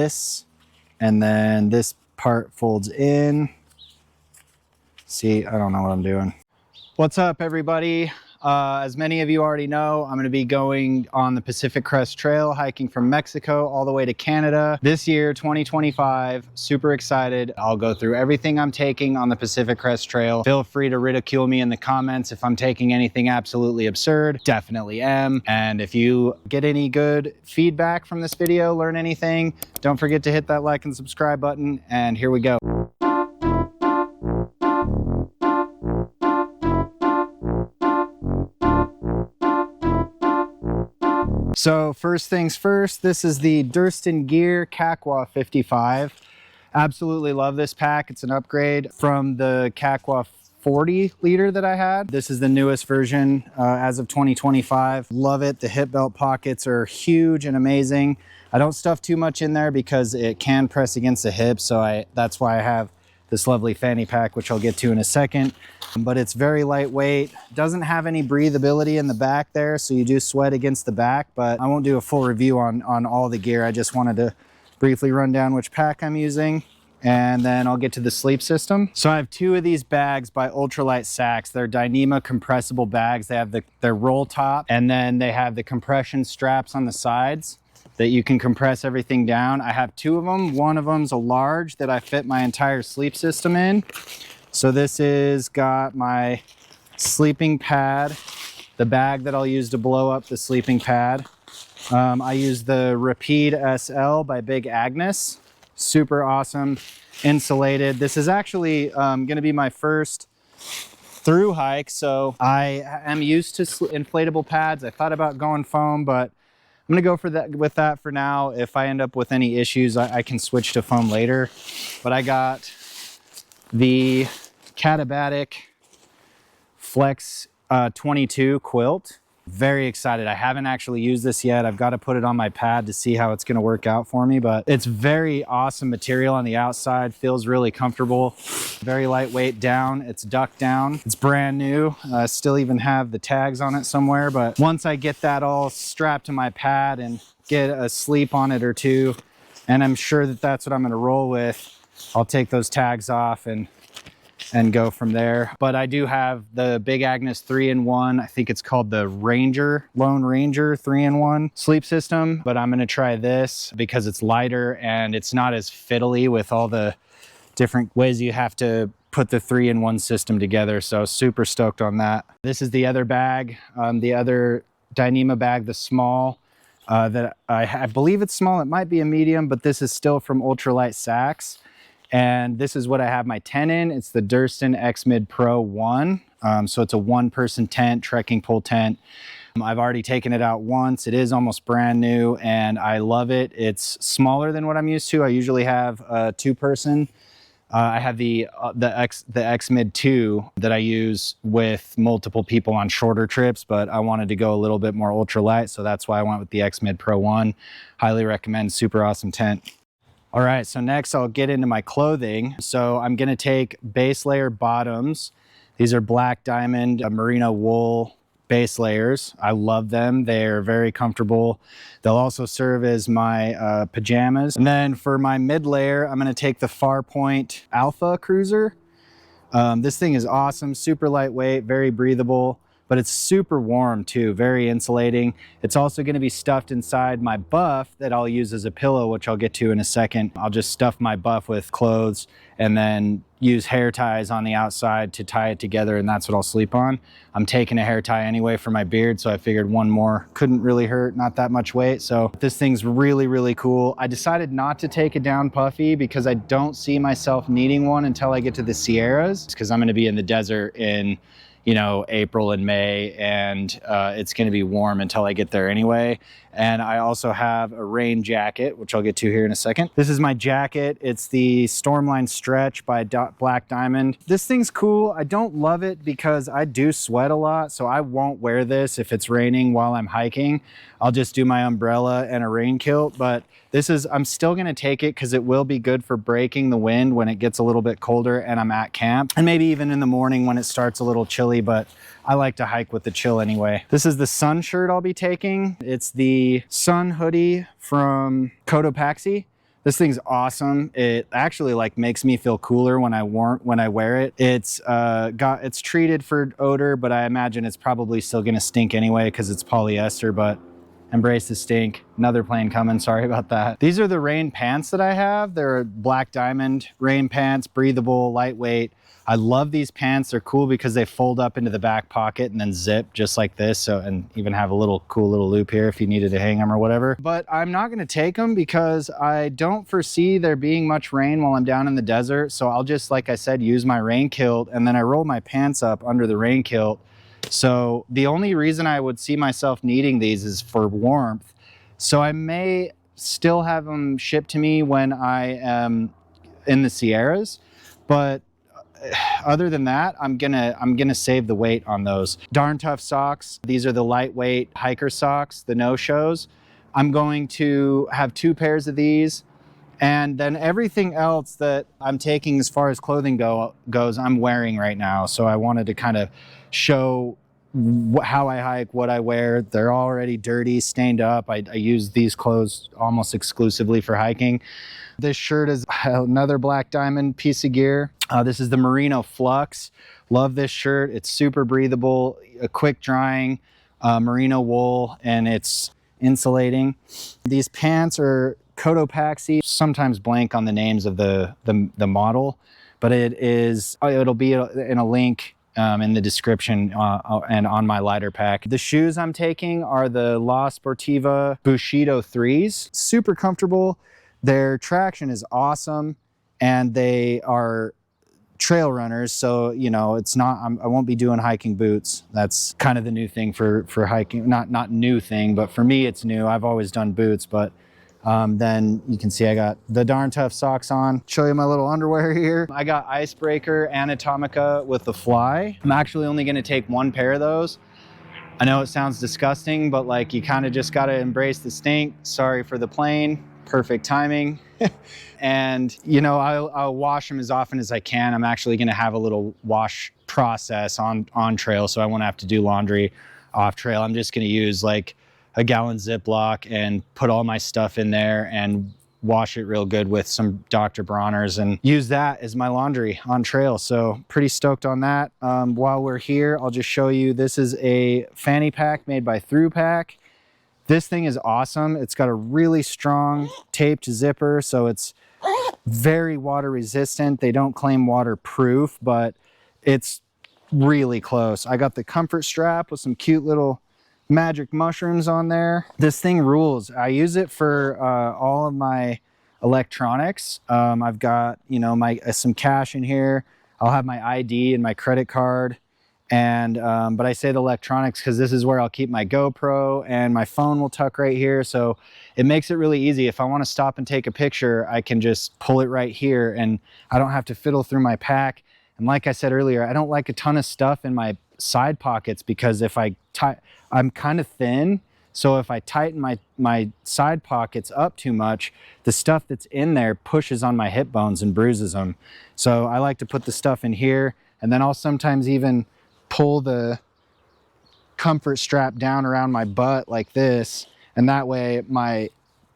this, and then this part folds in. See, I don't know what I'm doing. What's up, everybody? As many of you already know, I'm going to be going on the Pacific Crest Trail, hiking from Mexico all the way to Canada this year, 2025. Super excited. I'll go through everything I'm taking on the Pacific Crest Trail. Feel free to ridicule me in the comments if I'm taking anything absolutely absurd. Definitely am. And if you get any good feedback from this video, learn anything, don't forget to hit that like and subscribe button. And here we go. So first things first, this is the Durston Gear Kakwa 55. Absolutely love this pack. It's an upgrade from the Kakwa 40 liter that I had. This is the newest version as of 2025. Love it. The hip belt pockets are huge and amazing. I don't stuff too much in there because it can press against the hip. So that's why I have this lovely fanny pack, which I'll get to in a second. But it's very lightweight, doesn't have any breathability in the back there, so you do sweat against the back, but I won't do a full review on all the gear. I just wanted to briefly run down which pack I'm using, and then I'll get to the sleep system. So I have two of these bags by Ultralight Sacks. They're Dyneema compressible bags. They have their roll top, and then they have the compression straps on the sides that you can compress everything down. I have two of them. One of them's a large that I fit my entire sleep system in. So this is got my sleeping pad, the bag that I'll use to blow up the sleeping pad. I use the Rapide SL by Big Agnes. Super awesome, insulated. This is actually gonna be my first through hike. So I am used to inflatable pads. I thought about going foam, but I'm gonna go with that for now. If I end up with any issues, I can switch to foam later. But I got the Katabatic Flex 22 quilt. Very excited. I haven't actually used this yet. I've got to put it on my pad to see how it's going to work out for me, but it's very awesome material on the outside. Feels really comfortable. Very lightweight down. It's duck down. It's brand new. Still even have the tags on it somewhere, but once I get that all strapped to my pad and get a sleep on it or two, and I'm sure that that's what I'm going to roll with, I'll take those tags off and go from there. But I do have the Big Agnes 3-in-1. I think it's called the Lone Ranger 3-in-1 sleep system. But I'm gonna try this because it's lighter and it's not as fiddly with all the different ways you have to put the 3-in-1 system together. So super stoked on that. This is the other bag, the other Dyneema bag, the small, that I believe it's small. It might be a medium, but this is still from Ultralight Sacks. And this is what I have my tent in. It's the Durston X-Mid Pro 1. So it's a one-person tent, trekking pole tent. I've already taken it out once. It is almost brand new and I love it. It's smaller than what I'm used to. I usually have a two-person. I have the X-Mid 2 that I use with multiple people on shorter trips, but I wanted to go a little bit more ultralight. So that's why I went with the X-Mid Pro 1. Highly recommend, super awesome tent. All right, so next I'll get into my clothing. So I'm gonna take base layer bottoms. These are black diamond merino wool base layers. I love them. They're very comfortable. They'll also serve as my pajamas. And then for my mid layer, I'm gonna take the FarPointe Alpha Cruiser. This thing is awesome, super lightweight, very breathable, but it's super warm too, very insulating. It's also gonna be stuffed inside my buff that I'll use as a pillow, which I'll get to in a second. I'll just stuff my buff with clothes and then use hair ties on the outside to tie it together, and that's what I'll sleep on. I'm taking a hair tie anyway for my beard, so I figured one more couldn't really hurt, not that much weight. So this thing's really, really cool. I decided not to take a down puffy because I don't see myself needing one until I get to the Sierras, because I'm gonna be in the desert in April and May, and it's going to be warm until I get there anyway. And I also have a rain jacket, which I'll get to here in a second. This is my jacket. It's the Stormline Stretch by Black Diamond. This thing's cool. I don't love it because I do sweat a lot, so I won't wear this if it's raining while I'm hiking. I'll just do my umbrella and a rain kilt, but I'm still gonna take it because it will be good for breaking the wind when it gets a little bit colder and I'm at camp, and maybe even in the morning when it starts a little chilly, but I like to hike with the chill anyway. This is the sun shirt I'll be taking. It's the sun hoodie from Cotopaxi. This thing's awesome. It actually like makes me feel cooler when I wear it. It's treated for odor, but I imagine it's probably still gonna stink anyway because it's polyester, but embrace the stink. Another plane coming, sorry about that. These are the rain pants that I have. They're black diamond rain pants, breathable, lightweight. I love these pants. They're cool because they fold up into the back pocket and then zip just like this. So, and even have a little cool little loop here if you needed to hang them or whatever. But I'm not gonna take them because I don't foresee there being much rain while I'm down in the desert. So I'll just, like I said, use my rain kilt, and then I roll my pants up under the rain kilt. So the only reason I would see myself needing these is for warmth. So I may still have them shipped to me when I am in the Sierras, but other than that, I'm gonna save the weight on those. Darn Tough socks. These are the lightweight hiker socks, the no-shows. I'm going to have 2 pairs of these, and then everything else that I'm taking as far as clothing goes, I'm wearing right now. So I wanted to kind of show how I hike, what I wear. They're already dirty, stained up. I use these clothes almost exclusively for hiking. This shirt is another black diamond piece of gear. This is the Merino Flux. Love this shirt. It's super breathable, a quick drying merino wool, and it's insulating. These pants are Cotopaxi. Sometimes blank on the names of the model, but it'll be in a link in the description and on my lighter pack. The shoes I'm taking are the La Sportiva Bushido 3s. Super comfortable. Their traction is awesome, and they are trail runners. So, you know, it's not, I won't be doing hiking boots. That's kind of the new thing for hiking. Not new thing, but for me, it's new. I've always done boots, but then you can see I got the Darn Tough socks on. Show you my little underwear here. I got Icebreaker Anatomica with the fly. I'm actually only gonna take 1 pair of those. I know it sounds disgusting, but like you kind of just gotta embrace the stink. Sorry for the plane, perfect timing. And you know, I'll wash them as often as I can. I'm actually gonna have a little wash process on trail, so I won't have to do laundry off trail. I'm just gonna use like a gallon Ziploc and put all my stuff in there and wash it real good with some Dr. Bronner's and use that as my laundry on trail. So pretty stoked on that. While we're here, I'll just show you, this is a fanny pack made by Thrupack. This thing is awesome. It's got a really strong taped zipper, so it's very water resistant. They don't claim waterproof, but it's really close. I got the comfort strap with some cute little magic mushrooms on there. This thing rules. I use it for all of my electronics. I've got, you know, some cash in here. I'll have my ID and my credit card. And but I say the electronics because this is where I'll keep my GoPro, and my phone will tuck right here. So it makes it really easy. If I want to stop and take a picture, I can just pull it right here, and I don't have to fiddle through my pack. And like I said earlier, I don't like a ton of stuff in my side pockets because if I'm kind of thin. So if I tighten my side pockets up too much, the stuff that's in there pushes on my hip bones and bruises them. So I like to put the stuff in here, and then I'll sometimes even pull the comfort strap down around my butt like this, and that way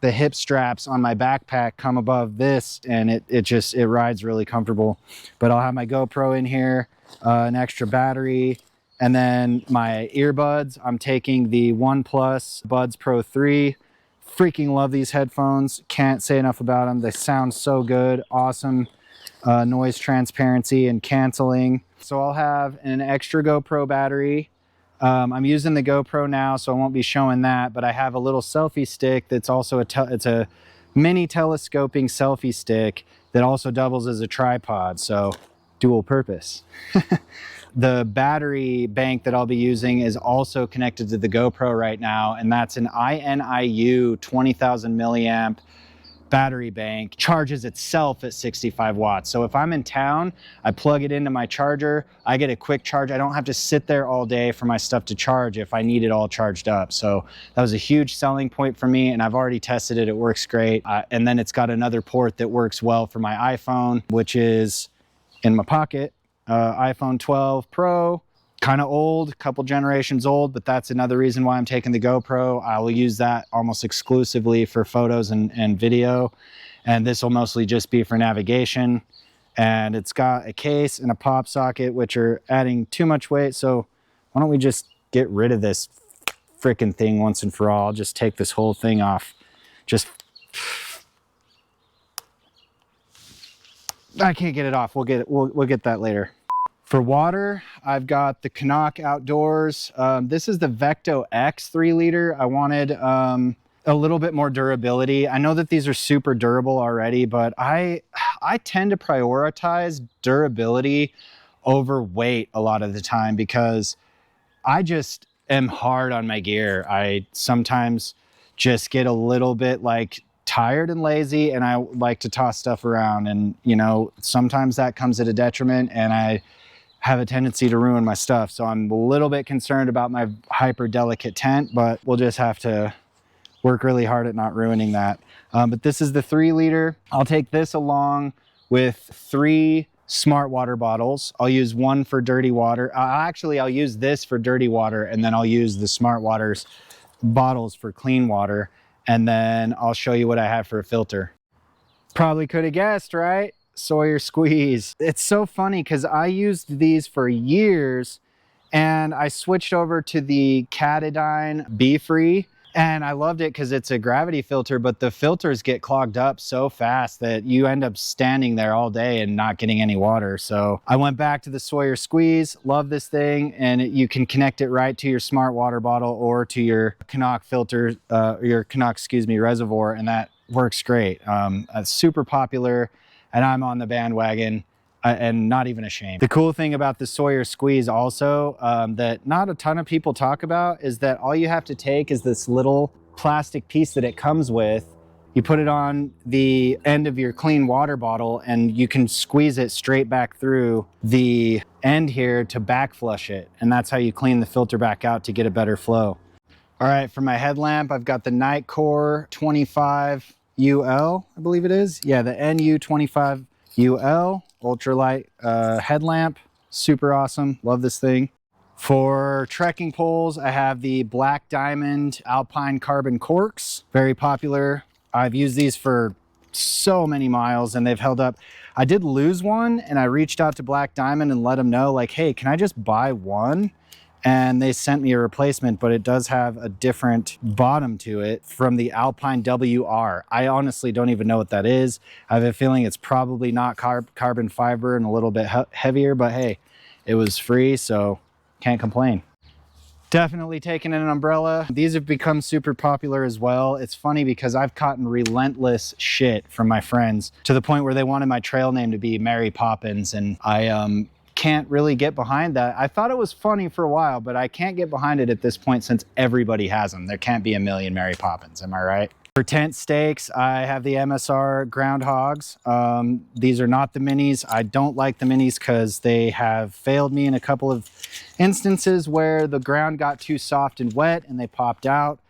the hip straps on my backpack come above this, and it rides really comfortable. But I'll have my GoPro in here, an extra battery, and then my earbuds. I'm taking the OnePlus Buds Pro 3. Freaking love these headphones. Can't say enough about them. They sound so good. Awesome noise transparency and canceling. So I'll have an extra GoPro battery. I'm using the GoPro now, so I won't be showing that, but I have a little selfie stick that's also it's a mini telescoping selfie stick that also doubles as a tripod, so dual purpose. The battery bank that I'll be using is also connected to the GoPro right now, and that's an Iniu 20,000 milliamp battery bank. Charges itself at 65 watts. So if I'm in town, I plug it into my charger, I get a quick charge. I don't have to sit there all day for my stuff to charge if I need it all charged up. So that was a huge selling point for me, and I've already tested it. It works great. And then it's got another port that works well for my iPhone, which is in my pocket. iPhone 12 Pro, kind of old, couple generations old, but that's another reason why I'm taking the GoPro. I will use that almost exclusively for photos and video. and this will mostly just be for navigation. And it's got a case and a pop socket, which are adding too much weight. So why don't we just get rid of this freaking thing once and for all? I'll just take this whole thing off. I can't get it off. We'll get that later. For water, I've got the CNOC Outdoors. This is the Vecto X 3-liter. I wanted a little bit more durability. I know that these are super durable already, but I tend to prioritize durability over weight a lot of the time because I just am hard on my gear. I sometimes just get a little bit like tired and lazy, and I like to toss stuff around, and you know, sometimes that comes at a detriment, and I have a tendency to ruin my stuff. So I'm a little bit concerned about my hyper delicate tent, but we'll just have to work really hard at not ruining that. But this is the 3-liter. I'll take this along with 3 smart water bottles. I'll use one for dirty water. Actually, I'll use this for dirty water, and then I'll use the smart waters bottles for clean water. And then I'll show you what I have for a filter. Probably could have guessed, right? Sawyer squeeze. It's so funny because I used these for years, and I switched over to the Katadyn Be Free. And I loved it because it's a gravity filter, but the filters get clogged up so fast that you end up standing there all day and not getting any water. So I went back to the Sawyer Squeeze. Love this thing. And you can connect it right to your smart water bottle or to your CNOC filter, your CNOC, excuse me, reservoir. And that works great. It's super popular, and I'm on the bandwagon. And not even ashamed. The cool thing about the Sawyer Squeeze also that not a ton of people talk about is that all you have to take is this little plastic piece that it comes with. You put it on the end of your clean water bottle, and you can squeeze it straight back through the end here to back flush it. And that's how you clean the filter back out to get a better flow. All right, for my headlamp, I've got the Nitecore 25 UL, I believe it is. Yeah, the NU 25 UL ultralight headlamp. Super awesome. Love this thing. For trekking poles, I have the Black Diamond Alpine Carbon Corks. Very popular. I've used these for so many miles and they've held up. I did lose one, and I reached out to Black Diamond and let them know, like, hey, can I just buy one? And they sent me a replacement, but it does have a different bottom to it from the Alpine WR. I honestly don't even know what that is. I have a feeling it's probably not carbon fiber and a little bit heavier, but hey, it was free, so can't complain. Definitely taking an umbrella. These have become super popular as well. It's funny because I've gotten relentless shit from my friends to the point where they wanted my trail name to be Mary Poppins, and I can't really get behind that. I thought it was funny for a while, but I can't get behind it at this point since everybody has them. There can't be a million Mary Poppins, am I right? For tent stakes, I have the MSR Groundhogs. These are not the minis. I don't like the minis because they have failed me in a couple of instances where the ground got too soft and wet and they popped out.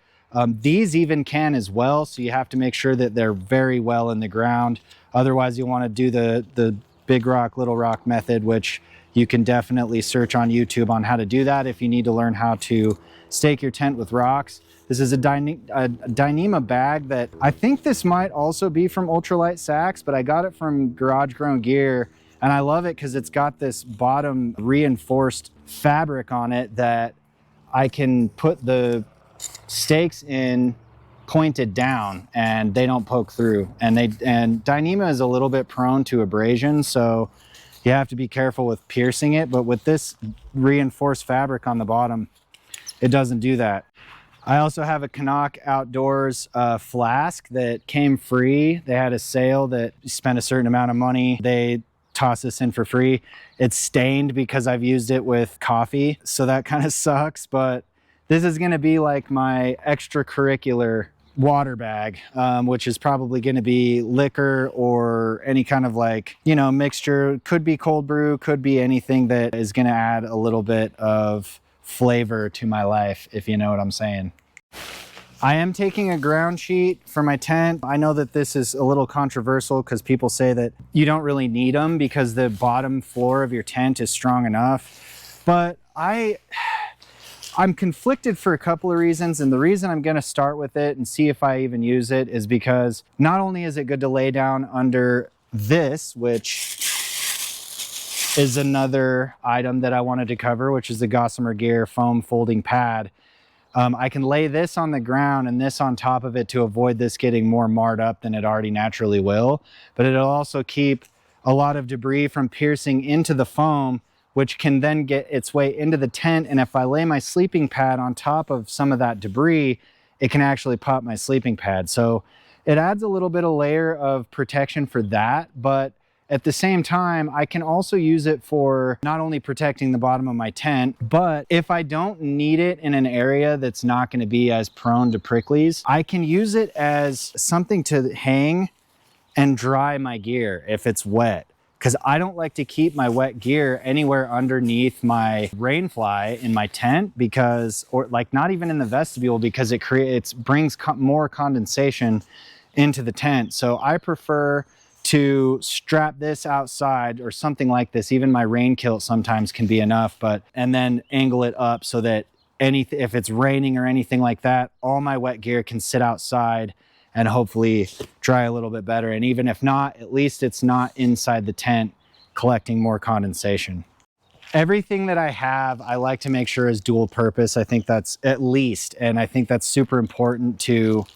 These even can as well, so you have to make sure that they're very well in the ground. Otherwise, you want to do the big rock, little rock method, which you can definitely search on YouTube on how to do that if you need to learn how to stake your tent with rocks. This is a Dyneema bag that I think this might also be from Ultralight Sacks, but I got it from Garage Grown Gear, and I love it because it's got this bottom reinforced fabric on it that I can put the stakes in pointed down and they don't poke through. And Dyneema is a little bit prone to abrasion, so you have to be careful with piercing it, but with this reinforced fabric on the bottom, it doesn't do that. I also have a CNOC Outdoors flask that came free. They had a sale that you spent a certain amount of money. They tossed this in for free. It's stained because I've used it with coffee, so that kind of sucks, but this is gonna be like my extracurricular water bag, which is probably going to be liquor or any kind of, like, you know, mixture. Could be cold brew, could be anything that is going to add a little bit of flavor to my life, if you know what I'm saying. I am taking a ground sheet for my tent. I know that this is a little controversial because people say that you don't really need them because the bottom floor of your tent is strong enough, but I I'm conflicted for a couple of reasons, and the reason I'm going to start with it and see if I even use it is because not only is it good to lay down under this, which is another item that I wanted to cover, which is the Gossamer Gear foam folding pad. I can lay this on the ground and this on top of it to avoid this getting more marred up than it already naturally will, but it'll also keep a lot of debris from piercing into the foam, which can then get its way into the tent. And if I lay my sleeping pad on top of some of that debris, it can actually pop my sleeping pad. So it adds a little bit of layer of protection for that, but at the same time, I can also use it for not only protecting the bottom of my tent, but if I don't need it in an area that's not going to be as prone to pricklies, I can use it as something to hang and dry my gear if it's wet. Because I don't like to keep my wet gear anywhere underneath my rainfly in my tent, because, or like not even in the vestibule, because it brings more condensation into the tent. So I prefer to strap this outside or something like this. Even my rain kilt sometimes can be enough, and then angle it up so that if it's raining or anything like that, all my wet gear can sit outside and hopefully dry a little bit better. And even if not, at least it's not inside the tent collecting more condensation. Everything that I have, I like to make sure is dual purpose. I think that's and I think that's super important to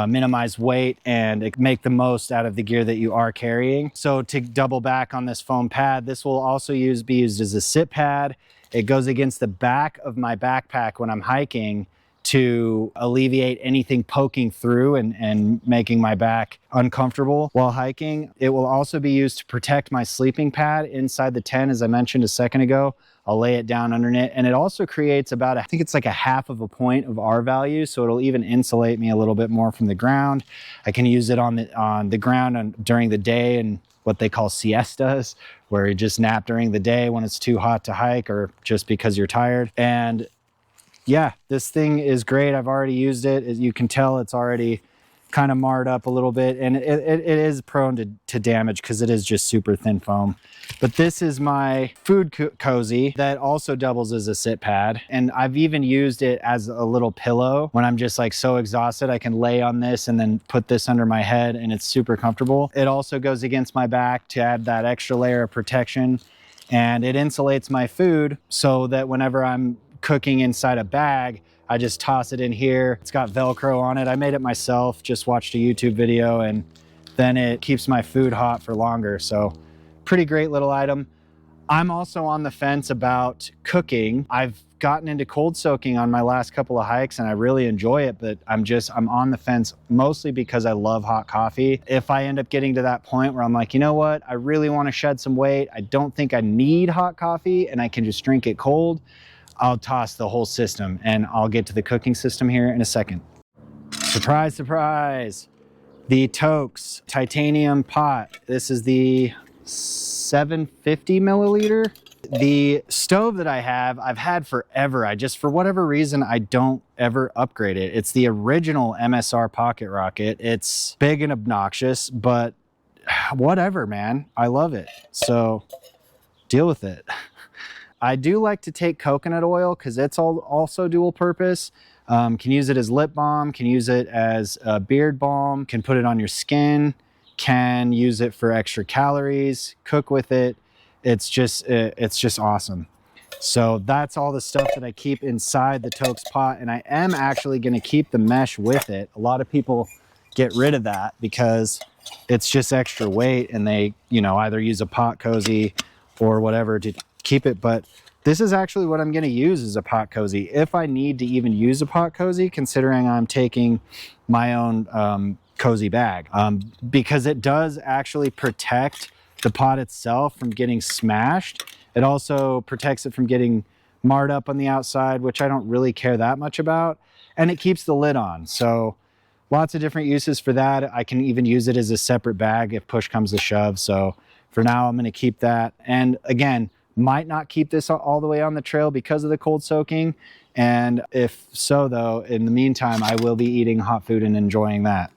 minimize weight and make the most out of the gear that you are carrying. So to double back on this foam pad, this will also be used as a sit pad. It goes against the back of my backpack when I'm hiking to alleviate anything poking through and making my back uncomfortable while hiking. It will also be used to protect my sleeping pad inside the tent, as I mentioned a second ago. I'll lay it down underneath, and it also creates about, I think it's like a 1/2 point of R value, so it'll even insulate me a little bit more from the ground. I can use it on the ground during the day and what they call siestas, where you just nap during the day when it's too hot to hike or just because you're tired. And yeah, this thing is great. I've already used it. As you can tell, it's already kind of marred up a little bit, and it is prone to damage because it is just super thin foam. But this is my food cozy that also doubles as a sit pad, and I've even used it as a little pillow when I'm just like so exhausted. I can lay on this and then put this under my head, and it's super comfortable. It also goes against my back to add that extra layer of protection, and it insulates my food so that whenever I'm cooking inside a bag, I just toss it in here. It's got Velcro on it. I made it myself, just watched a YouTube video, and then it keeps my food hot for longer. So pretty great little item. I'm also on the fence about cooking. I've gotten into cold soaking on my last couple of hikes and I really enjoy it, but I'm on the fence mostly because I love hot coffee. If I end up getting to that point where I'm like, you know what, I really want to shed some weight, I don't think I need hot coffee and I can just drink it cold, I'll toss the whole system, and I'll get to the cooking system here in a second. Surprise, surprise. The Toakes Titanium pot. This is the 750 milliliter. The stove that I have, I've had forever. For whatever reason, I don't ever upgrade it. It's the original MSR Pocket Rocket. It's big and obnoxious, but whatever, man. I love it. So deal with it. I do like to take coconut oil because it's also dual purpose. Can use it as lip balm, can use it as a beard balm, can put it on your skin, can use it for extra calories, cook with it. It's just awesome. So that's all the stuff that I keep inside the Toakes pot, and I am actually going to keep the mesh with it. A lot of people get rid of that because it's just extra weight, and they, either use a pot cozy or whatever to keep it. But this is actually what I'm going to use as a pot cozy if I need to even use a pot cozy, considering I'm taking my own cozy bag, because it does actually protect the pot itself from getting smashed. It also protects it from getting marred up on the outside, which I don't really care that much about, and it keeps the lid on. So lots of different uses for that. I can even use it as a separate bag if push comes to shove. So for now, I'm going to keep that. And again, might not keep this all the way on the trail because of the cold soaking. And if so, though, in the meantime, I will be eating hot food and enjoying that.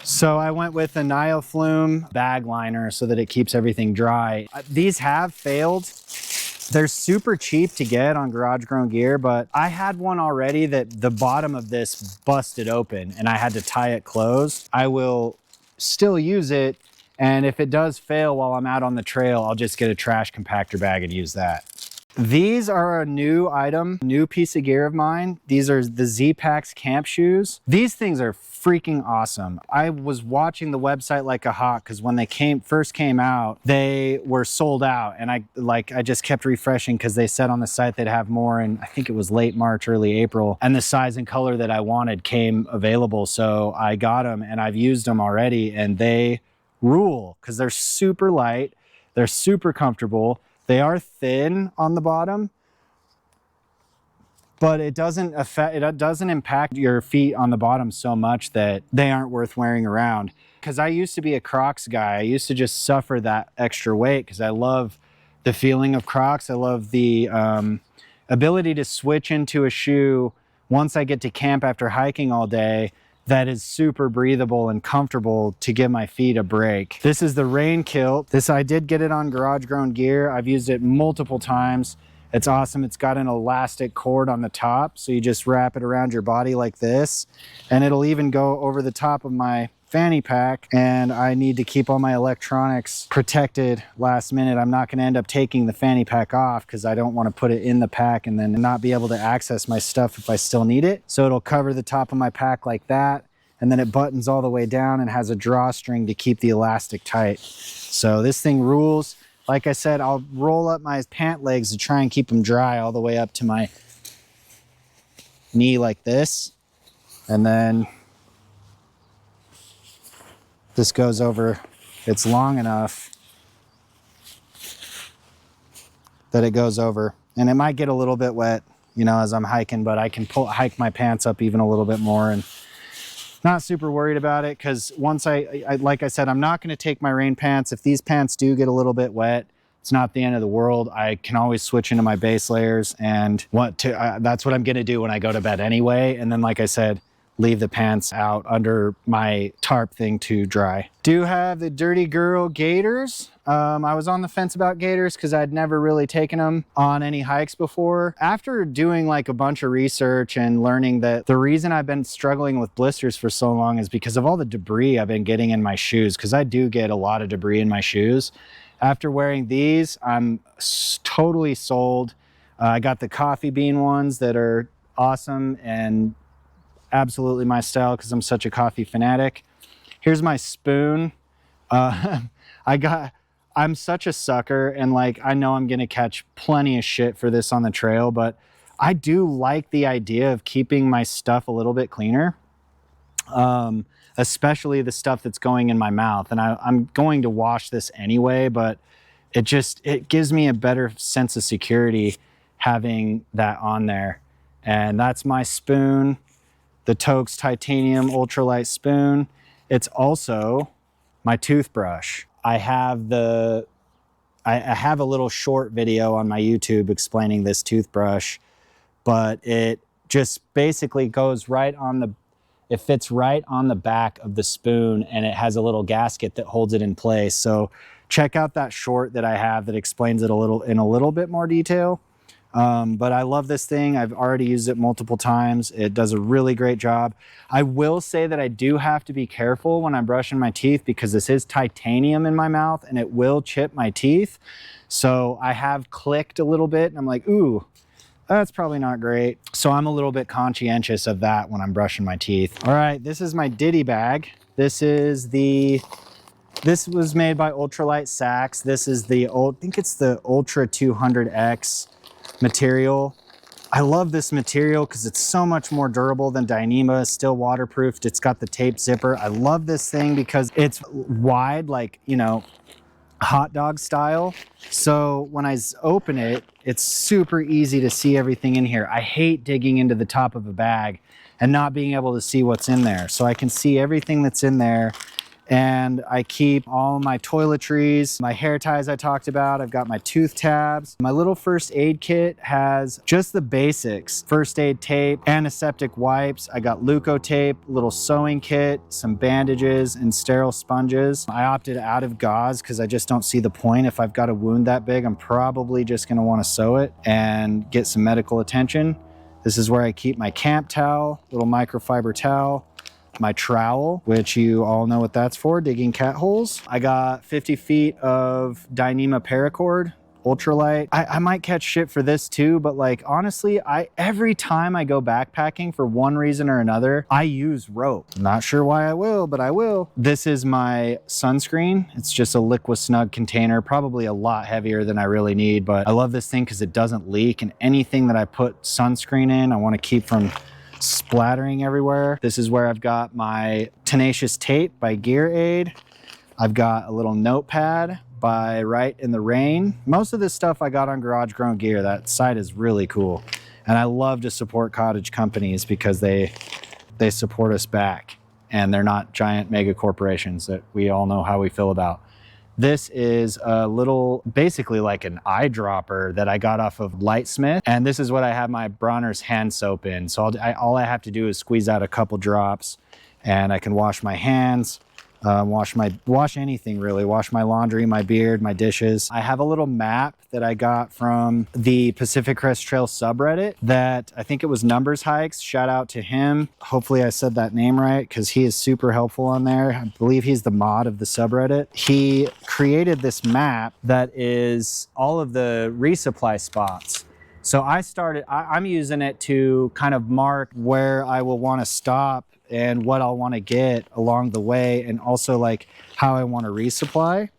So I went with a Nioflume bag liner so that it keeps everything dry. These have failed They're super cheap to get on Garage Grown Gear, but I had one already that the bottom of this busted open and I had to tie it closed. I will still use it, and if it does fail while I'm out on the trail, I'll just get a trash compactor bag and use that. These are a new item, new piece of gear of mine. These are the ZPacks Camp Shoes. These things are freaking awesome. I was watching the website like a hawk because when they first came out, they were sold out, and I just kept refreshing because they said on the site they'd have more, and I think it was late March, early April, and the size and color that I wanted came available, so I got them and I've used them already, and they rule because they're super light, they're super comfortable. They are thin on the bottom, but it doesn't impact your feet on the bottom so much that they aren't worth wearing around. Because I used to be a Crocs guy. I used to just suffer that extra weight because I love the feeling of Crocs. I love the ability to switch into a shoe once I get to camp after hiking all day that is super breathable and comfortable to give my feet a break. This is the rain kilt. I did get it on Garage Grown Gear. I've used it multiple times. It's awesome. It's got an elastic cord on the top, so you just wrap it around your body like this, and it'll even go over the top of my fanny pack, and I need to keep all my electronics protected last minute. I'm not going to end up taking the fanny pack off because I don't want to put it in the pack and then not be able to access my stuff if I still need it. So it'll cover the top of my pack like that, and then it buttons all the way down and has a drawstring to keep the elastic tight. So this thing rules. Like I said, I'll roll up my pant legs to try and keep them dry all the way up to my knee like this, and then this goes over. It's long enough that it goes over, and it might get a little bit wet, you know, as I'm hiking, but I can hike my pants up even a little bit more, and not super worried about it because once like I said, I'm not going to take my rain pants. If these pants do get a little bit wet, it's not the end of the world. I can always switch into my base layers, and that's what I'm going to do when I go to bed anyway. And then, like I said, leave the pants out under my tarp thing to dry. Do have the Dirty Girl Gaiters. I was on the fence about gaiters because I'd never really taken them on any hikes before. After doing like a bunch of research and learning that the reason I've been struggling with blisters for so long is because of all the debris I've been getting in my shoes, because I do get a lot of debris in my shoes. After wearing these, I'm totally sold. I got the coffee bean ones that are awesome and absolutely my style because I'm such a coffee fanatic. Here's my spoon. I'm such a sucker, and like I know I'm gonna catch plenty of shit for this on the trail, but I do like the idea of keeping my stuff a little bit cleaner, especially the stuff that's going in my mouth. And I'm going to wash this anyway, but it gives me a better sense of security having that on there. And that's my spoon, the Toakes Titanium ultralight spoon. It's also my toothbrush. I have a little short video on my YouTube explaining this toothbrush, but it just basically goes it fits right on the back of the spoon, and it has a little gasket that holds it in place. So check out that short that I have that explains it in a little bit more detail. But I love this thing. I've already used it multiple times. It does a really great job. I will say that I do have to be careful when I'm brushing my teeth because this is titanium in my mouth and it will chip my teeth. So I have clicked a little bit and I'm like, ooh, that's probably not great. So I'm a little bit conscientious of that when I'm brushing my teeth. All right, this is my ditty bag. This was made by Ultralight Sacks. This is I think it's the Ultra 200X material. I love this material because it's so much more durable than Dyneema. It's still waterproofed. It's got the tape zipper. I love this thing because it's wide, like, you know, hot dog style. So when I open it, it's super easy to see everything in here. I hate digging into the top of a bag and not being able to see what's in there. So I can see everything that's in there. And I keep all my toiletries, my hair ties I talked about. I've got my tooth tabs. My little first aid kit has just the basics: first aid tape, antiseptic wipes. I got Leuco tape, little sewing kit, some bandages, and sterile sponges. I opted out of gauze because I just don't see the point. If I've got a wound that big, I'm probably just gonna wanna sew it and get some medical attention. This is where I keep my camp towel, little microfiber towel, my trowel, which you all know what that's for, digging cat holes. I got 50 feet of Dyneema paracord, ultralight. I might catch shit for this too, but like honestly, every time I go backpacking for one reason or another, I use rope. Not sure why I will, but I will. This is my sunscreen. It's just a Liqua Snug container, probably a lot heavier than I really need, but I love this thing because it doesn't leak, and anything that I put sunscreen in, I want to keep from splattering everywhere. This is where I've got my Tenacious tape by Gear Aid. I've got a little notepad by Right in the Rain. Most of this stuff I got on Garage Grown Gear. That site is really cool. And I love to support cottage companies because they support us back, and they're not giant mega corporations that we all know how we feel about. This is a little, basically like an eyedropper that I got off of Lightsmith. And this is what I have my Bronner's hand soap in. So all I have to do is squeeze out a couple drops, and I can wash my hands, wash anything really, wash my laundry, my beard, my dishes. I have a little map that I got from the Pacific Crest Trail subreddit that I think it was Numbers Hikes. Shout out to him. Hopefully I said that name right, because he is super helpful on there. I believe he's the mod of the subreddit. He created this map that is all of the resupply spots. So I'm using it to kind of mark where I will want to stop and what I'll want to get along the way, and also like how I want to resupply.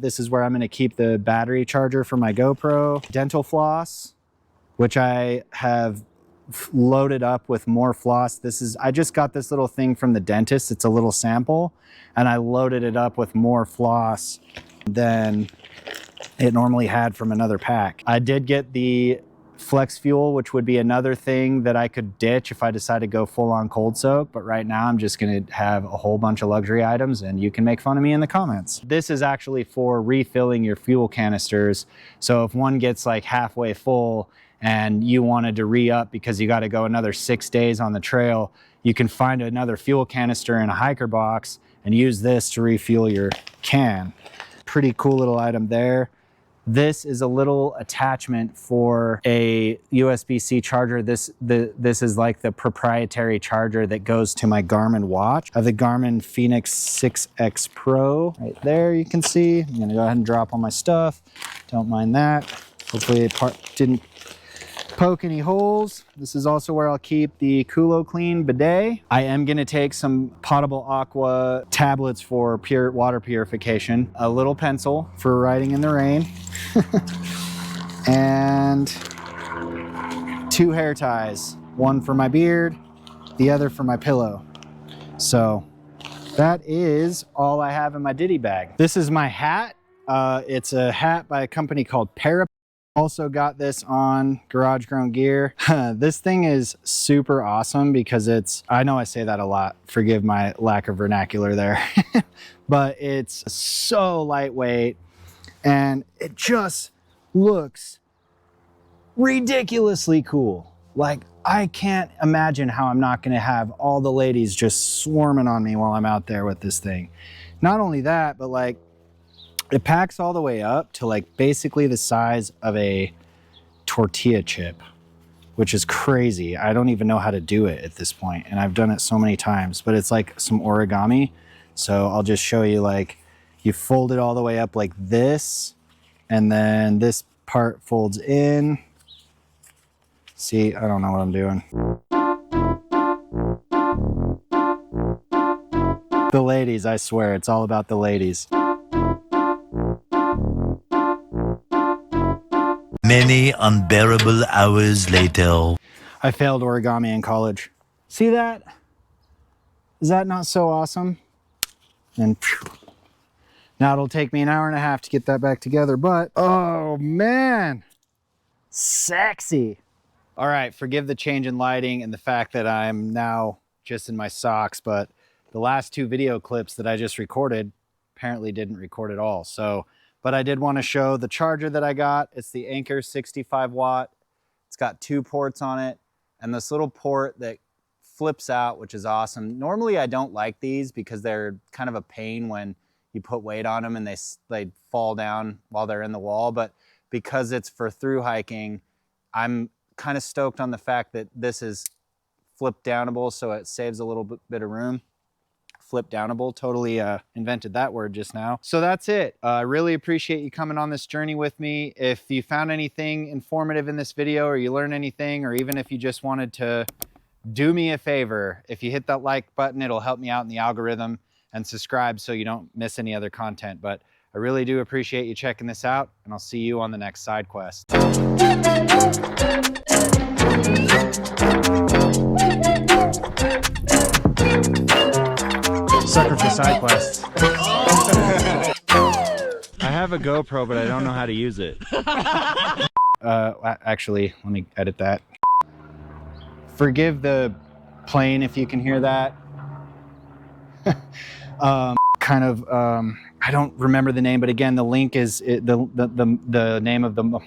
This is where I'm going to keep the battery charger for my GoPro, dental floss, which I have loaded up with more floss. I just got this little thing from the dentist. It's a little sample, and I loaded it up with more floss than it normally had from another pack. I did get the Flex Fuel, which would be another thing that I could ditch if I decide to go full on cold soak. But right now I'm just going to have a whole bunch of luxury items, and you can make fun of me in the comments. This is actually for refilling your fuel canisters. So if one gets like halfway full and you wanted to re-up because you got to go another 6 days on the trail, you can find another fuel canister in a hiker box and use this to refuel your can. Pretty cool little item there. This is a little attachment for a USB-C charger. This is like the proprietary charger that goes to my Garmin watch. I have the Garmin Fenix 6X Pro right there, you can see. I'm gonna go ahead and drop all my stuff. Don't mind that. Hopefully it didn't poke any holes. This is also where I'll keep the Kulo Clean bidet. I am gonna take some potable aqua tablets for pure water purification, a little pencil for writing in the rain, and 2 hair ties, one for my beard, the other for my pillow. So that is all I have in my ditty bag. This is my hat. It's a hat by a company called Parapet. Also got this on Garage Grown Gear. This thing is super awesome because I know I say that a lot, forgive my lack of vernacular there, but it's so lightweight and it just looks ridiculously cool. Like, I can't imagine how I'm not gonna have all the ladies just swarming on me while I'm out there with this thing. Not only that, but like, it packs all the way up to like basically the size of a tortilla chip, which is crazy. I don't even know how to do it at this point, and I've done it so many times, but it's like some origami. So I'll just show you, like, you fold it all the way up like this, and then this part folds in. See, I don't know what I'm doing. The ladies, I swear, it's all about the ladies. Many unbearable hours later. I failed origami in college. See that? Is that not so awesome? And phew, now it'll take me an hour and a half to get that back together, but oh man, sexy. All right, forgive the change in lighting and the fact that I'm now just in my socks, but the last 2 video clips that I just recorded apparently didn't record at all. So, but I did want to show the charger that I got. It's the Anker 65 watt. It's got 2 ports on it and this little port that flips out, which is awesome. Normally I don't like these because they're kind of a pain when you put weight on them and they fall down while they're in the wall. But because it's for through hiking, I'm kind of stoked on the fact that this is flip downable, so it saves a little bit of room. Flip downable, totally invented that word just now. So that's it. I really appreciate you coming on this journey with me. If you found anything informative in this video, or you learned anything, or even if you just wanted to do me a favor, if you hit that like button, it'll help me out in the algorithm, and subscribe so you don't miss any other content. But I really do appreciate you checking this out, and I'll see you on the next side quest. Sucker for side quests. I have a GoPro, but I don't know how to use it. Actually, let me edit that. Forgive the plane if you can hear that. Kind of, I don't remember the name, but again, the link is the name of the